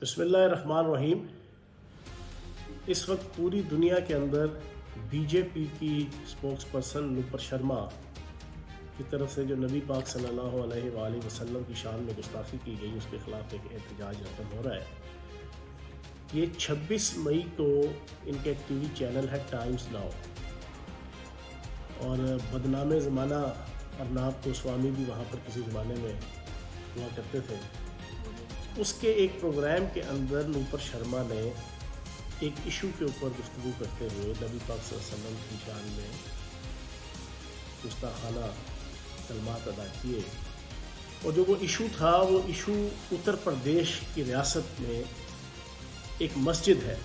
بسم اللہ الرحمن الرحیم۔ اس وقت پوری دنیا کے اندر بی جے پی کی اسپوکس پرسن نوپر شرما کی طرف سے جو نبی پاک صلی اللہ علیہ وآلہ وسلم کی شان میں گستاخی کی گئی، اس کے خلاف ایک احتجاج رقم ہو رہا ہے۔ یہ 26 مئی کو ان کا ایک ٹی وی چینل ہے ٹائمز ناؤ، اور بدنام زمانہ ارناب گوسوامی بھی وہاں پر کسی زمانے میں ہوا کرتے تھے۔ اس کے ایک پروگرام کے اندر نوپر شرما نے ایک ایشو کے اوپر گفتگو کرتے ہوئے نبی پاک صلی اللہ علیہ وسلم کی شان میں گستاخانہ کلمات ادا کیے، اور جو وہ ایشو تھا، وہ ایشو اتر پردیش کی ریاست میں ایک مسجد ہے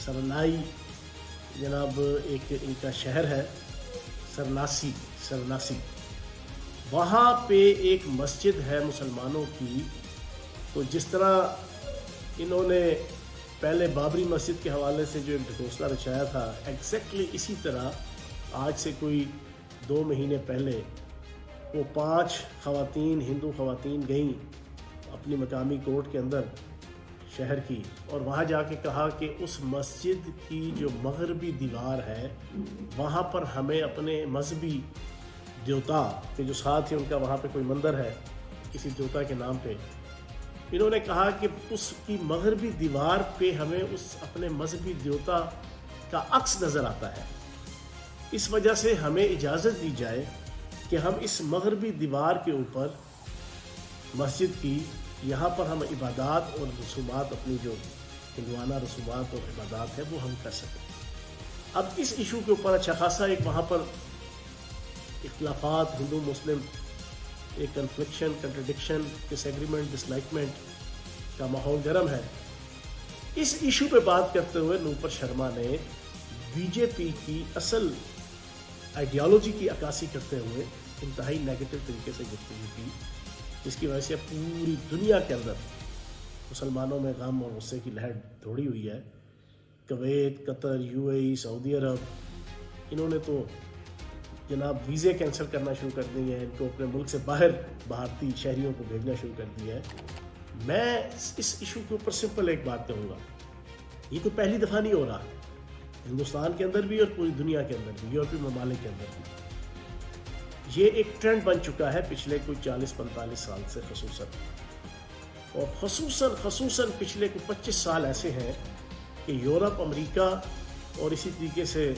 سرنائی، جناب ایک ان کا شہر ہے سرناسی، وہاں پہ ایک مسجد ہے مسلمانوں کی۔ تو جس طرح انہوں نے پہلے بابری مسجد کے حوالے سے جو ایک ڈھکوسلا رچایا تھا، ایگزیکٹلی اسی طرح آج سے کوئی 2 مہینے پہلے وہ 5 خواتین، ہندو خواتین گئیں اپنی مقامی کورٹ کے اندر شہر کی، اور وہاں جا کے کہا کہ اس مسجد کی جو مغربی دیوار ہے وہاں پر ہمیں اپنے مذہبی دیوتا کے جو ساتھ ہی ان کا وہاں پہ کوئی مندر ہے کسی دیوتا کے نام پہ، انہوں نے کہا کہ اس کی مغربی دیوار پہ ہمیں اس اپنے مذہبی دیوتا کا عکس نظر آتا ہے، اس وجہ سے ہمیں اجازت دی جائے کہ ہم اس مغربی دیوار کے اوپر مسجد کی، یہاں پر ہم عبادات اور رسومات، اپنی جو ہندوانہ رسومات اور عبادات ہے وہ ہم کر سکیں۔ اب اس ایشو کے اوپر اچھا خاصا ایک وہاں پر اختلافات، ہندو مسلم ایک کنفلکشن، کنٹرڈکشن، ڈس ایگریمنٹ، ڈس لائکمنٹ کا ماحول گرم ہے۔ اس ایشو پہ بات کرتے ہوئے نوپر شرما نے بی جے پی کی اصل آئیڈیالوجی کی عکاسی کرتے ہوئے انتہائی نیگیٹو طریقے سے گفتگو کی، جس کی وجہ سے پوری دنیا کے اندر مسلمانوں میں غم اور غصے کی لہر دوڑی ہوئی ہے۔ کویت، قطر، یو اے ای، سعودی عرب، انہوں نے تو جناب ویزے کینسل کرنا شروع کر دی ہیں، ان کو اپنے ملک سے باہر بھارتی شہریوں کو بھیجنا شروع کر دیا ہے۔ میں اس ایشو کے اوپر سمپل ایک بات کہوں گا، یہ کوئی پہلی دفعہ نہیں ہو رہا، ہندوستان کے اندر بھی اور پوری دنیا کے اندر بھی، یورپی ممالک کے اندر بھی یہ ایک ٹرینڈ بن چکا ہے پچھلے کوئی 40-45 سال سے، اور خصوصاً پچھلے کوئی 25 سال ایسے ہیں کہ یورپ، امریکہ اور اسی طریقے سے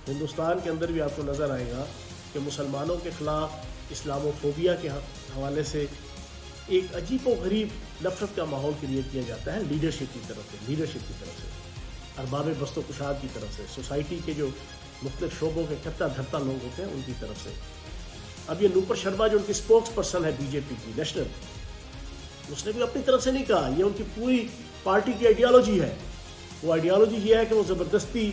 ہندوستان کے اندر بھی آپ کو نظر آئے گا کہ مسلمانوں کے خلاف اسلامو فوبیا کے حوالے سے ایک عجیب و غریب نفرت کا ماحول کریٹ کیا جاتا ہے لیڈرشپ کی طرف سے، ارباب بست و کشاد کی طرف سے، سوسائٹی کے جو مختلف شعبوں کے کٹا دھرتا لوگ ہوتے ہیں ان کی طرف سے۔ اب یہ نوپر شرما جو ان کی اسپوکس پرسن ہے بی جے پی کی نیشنل، اس نے بھی اپنی طرف سے نہیں کہا، یہ ان کی پوری پارٹی کی آئیڈیالوجی ہے۔ وہ آئیڈیالوجی یہ ہے کہ وہ زبردستی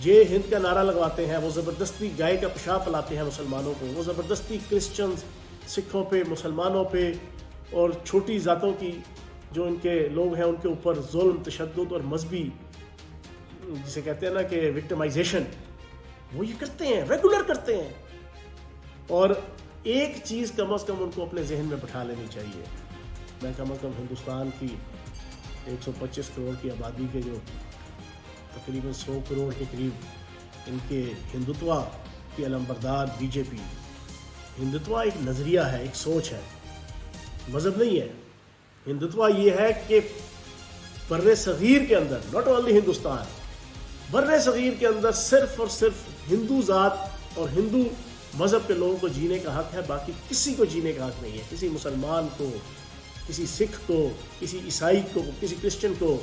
جے ہند کا نعرہ لگواتے ہیں، وہ زبردستی گائے کا پیشاب پلاتے ہیں مسلمانوں کو، وہ زبردستی کرسچنز، سکھوں پہ، مسلمانوں پہ اور چھوٹی ذاتوں کی جو ان کے لوگ ہیں ان کے اوپر ظلم، تشدد اور مذہبی جسے کہتے ہیں نا کہ وکٹمائزیشن، وہ یہ کرتے ہیں، ریگولر کرتے ہیں۔ اور ایک چیز کم از کم ان کو اپنے ذہن میں بٹھا لینی چاہیے، میں کم از کم ہندوستان کی 125 کروڑ کی آبادی کے جو تقریباً 100 کروڑ کے قریب ان کے ہندوتوا کی علمبردار بی جے پی، ہندوتوا ایک نظریہ ہے، ایک سوچ ہے، مذہب نہیں ہے۔ ہندوتوا یہ ہے کہ بر صغیر کے اندر، ناٹ اونلی ہندوستان، بر صغیر کے اندر صرف اور صرف ہندو ذات اور ہندو مذہب کے لوگوں کو جینے کا حق ہے، باقی کسی کو جینے کا حق نہیں ہے۔ کسی مسلمان کو، کسی سکھ کو، کسی عیسائی کو، کسی کرسچن کو،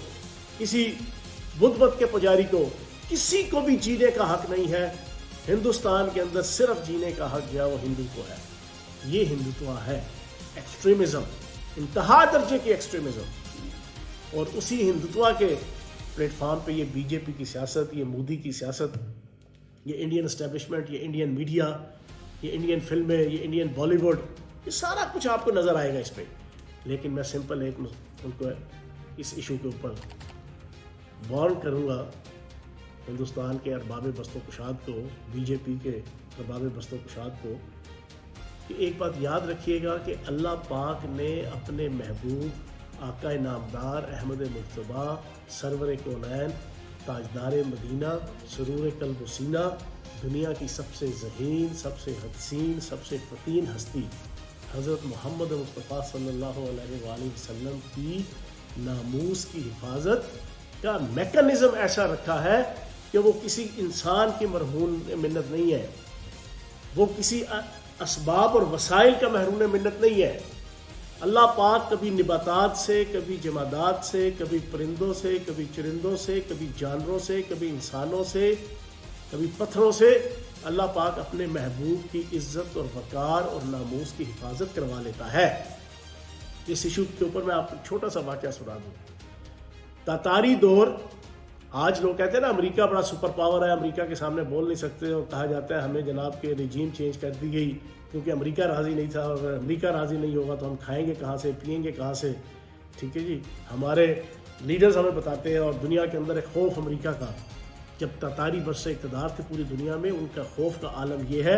کسی بدھ مت کے پجاری کو، کسی کو بھی جینے کا حق نہیں ہے۔ ہندوستان کے اندر صرف جینے کا حق جو ہے وہ ہندو کو ہے۔ یہ ہندوتوا ہے، ایکسٹریمزم، انتہا درجے کی ایکسٹریمزم، اور اسی ہندوتوا کے پلیٹ فارم پہ یہ بی جے پی کی سیاست، یہ مودی کی سیاست، یہ انڈین اسٹیبلشمنٹ، یہ انڈین میڈیا، یہ انڈین فلمیں، یہ انڈین بالی ووڈ، یہ سارا کچھ آپ کو نظر آئے گا اس پہ۔ لیکن میں سمپل ایک ان کو اس ایشو کے اوپر وارن کروں گا ہندوستان کے ارباب بست و کشاد کو، بی جے پی کے ارباب بست و کشاد کو، کہ ایک بات یاد رکھیے گا کہ اللہ پاک نے اپنے محبوب آقا نامدار احمد مجتبی سرور کونین تاجدار مدینہ سرور قلب و سینہ دنیا کی سب سے ذہین سب سے حسین سب سے فتین ہستی حضرت محمد مصطفیٰ صلی اللہ علیہ وآلہ وسلم کی ناموس کی حفاظت کا میکانزم ایسا رکھا ہے کہ وہ کسی انسان کی مرہون منت نہیں ہے، وہ کسی اسباب اور وسائل کا محرون منت نہیں ہے۔ اللہ پاک کبھی نباتات سے، کبھی جمادات سے، کبھی پرندوں سے، کبھی چرندوں سے، کبھی جانوروں سے، کبھی انسانوں سے، کبھی پتھروں سے اللہ پاک اپنے محبوب کی عزت اور وقار اور ناموس کی حفاظت کروا لیتا ہے۔ اس ایشو کے اوپر میں آپ کو چھوٹا سا واقعہ سنا دوں۔ تاتاری دور، آج لوگ کہتے ہیں نا امریکہ بڑا سپر پاور ہے، امریکہ کے سامنے بول نہیں سکتے، اور کہا جاتا ہے ہمیں جناب کے رجیم چینج کر دی گئی کیونکہ امریکہ راضی نہیں تھا، اور اگر امریکہ راضی نہیں ہوگا تو ہم کھائیں گے کہاں سے، پئیں گے کہاں سے۔ ٹھیک ہے جی، ہمارے لیڈرز ہمیں بتاتے ہیں، اور دنیا کے اندر ایک خوف امریکہ کا، جب تاتاری برس اقتدار تھے پوری دنیا میں، ان کا خوف کا عالم یہ ہے،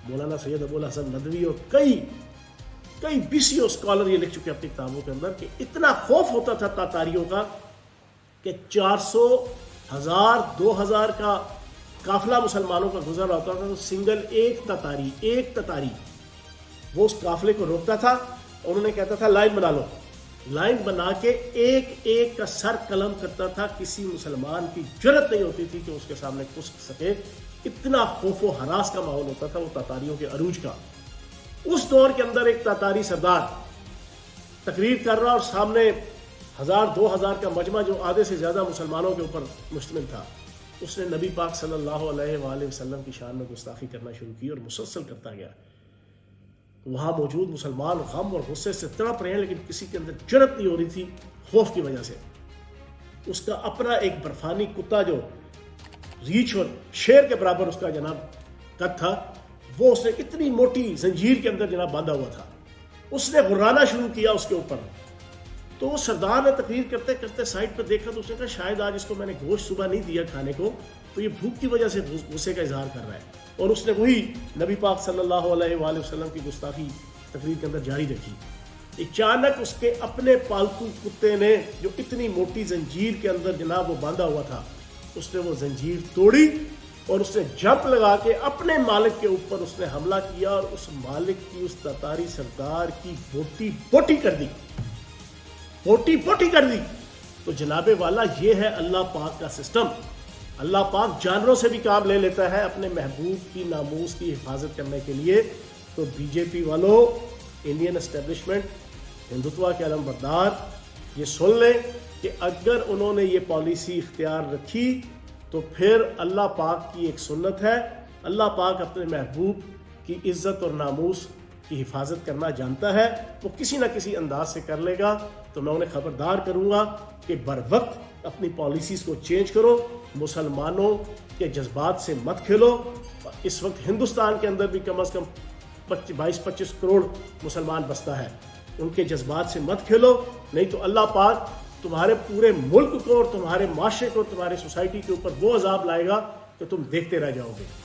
مولانا سید ابو الحسن ندوی اور کئی بیسیوں اسکالر یہ لکھ چکے اپنی کتابوں کے اندر کہ اتنا خوف ہوتا تھا تاتاریوں کا کہ 400 1000 2000 کا قافلہ مسلمانوں کا گزر رہا ہوتا تھا تو سنگل ایک تتاری وہ اس قافلے کو روکتا تھا، اور انہوں نے کہتا تھا لائن بنا لو، لائن بنا کے ایک کا سر قلم کرتا تھا، کسی مسلمان کی جرت نہیں ہوتی تھی کہ اس کے سامنے کھسک سکے، اتنا خوف و ہراس کا ماحول ہوتا تھا وہ تاتاریوں کے عروج کا۔ اس دور کے اندر ایک تاتاری سردار تقریر کر رہا اور سامنے 1000 2000 کا مجمع جو آدھے سے زیادہ مسلمانوں کے اوپر مشتمل تھا، اس نے نبی پاک صلی اللہ علیہ وآلہ وسلم کی شان میں گستاخی کرنا شروع کی اور مسلسل کرتا گیا۔ وہاں موجود مسلمان غم اور غصے سے تڑپ رہے ہیں، لیکن کسی کے اندر جرت نہیں ہو رہی تھی خوف کی وجہ سے۔ اس کا اپنا ایک برفانی کتا جو ریچھ اور شیر کے برابر اس کا جناب قد تھا، وہ اس نے اتنی موٹی زنجیر کے اندر جناب باندھا ہوا تھا، اس نے غرانا شروع کیا اس کے اوپر۔ تو وہ سردار نے تقریر کرتے کرتے سائڈ پہ دیکھا تو اس نے کہا شاید آج اس کو میں نے گوشت صبح نہیں دیا کھانے کو، تو یہ بھوک کی وجہ سے غصے کا اظہار کر رہا ہے، اور اس نے وہی نبی پاک صلی اللہ علیہ وآلہ وسلم کی گستاخی تقریر کے اندر جاری رکھی۔ اچانک اس کے اپنے پالتو کتے نے جو اتنی موٹی زنجیر کے اندر جناب وہ باندھا ہوا تھا، اس نے وہ زنجیر توڑی اور اس نے جھپ لگا کے اپنے مالک کے اوپر اس نے حملہ کیا، اور اس مالک کی اس تاتاری سردار کی بوٹی بوٹی کر دی، بوٹی بوٹی کر دی۔ تو جناب والا یہ ہے اللہ پاک کا سسٹم۔ اللہ پاک جانوروں سے بھی کام لے لیتا ہے اپنے محبوب کی ناموس کی حفاظت کرنے کے لیے۔ تو بی جے پی والوں، انڈین اسٹیبلشمنٹ، ہندوتوا کے علم بردار، یہ سن لیں کہ اگر انہوں نے یہ پالیسی اختیار رکھی تو پھر اللہ پاک کی ایک سنت ہے، اللہ پاک اپنے محبوب کی عزت اور ناموس کی حفاظت کرنا جانتا ہے، وہ کسی نہ کسی انداز سے کر لے گا۔ تو میں انہیں خبردار کروں گا کہ بر وقت اپنی پالیسیز کو چینج کرو، مسلمانوں کے جذبات سے مت کھیلو۔ اس وقت ہندوستان کے اندر بھی کم از کم 22-25 کروڑ مسلمان بستا ہے، ان کے جذبات سے مت کھیلو، نہیں تو اللہ پاک تمہارے پورے ملک کو اور تمہارے معاشرے کو، تمہارے سوسائٹی کے اوپر وہ عذاب لائے گا کہ تم دیکھتے رہ جاؤ گے۔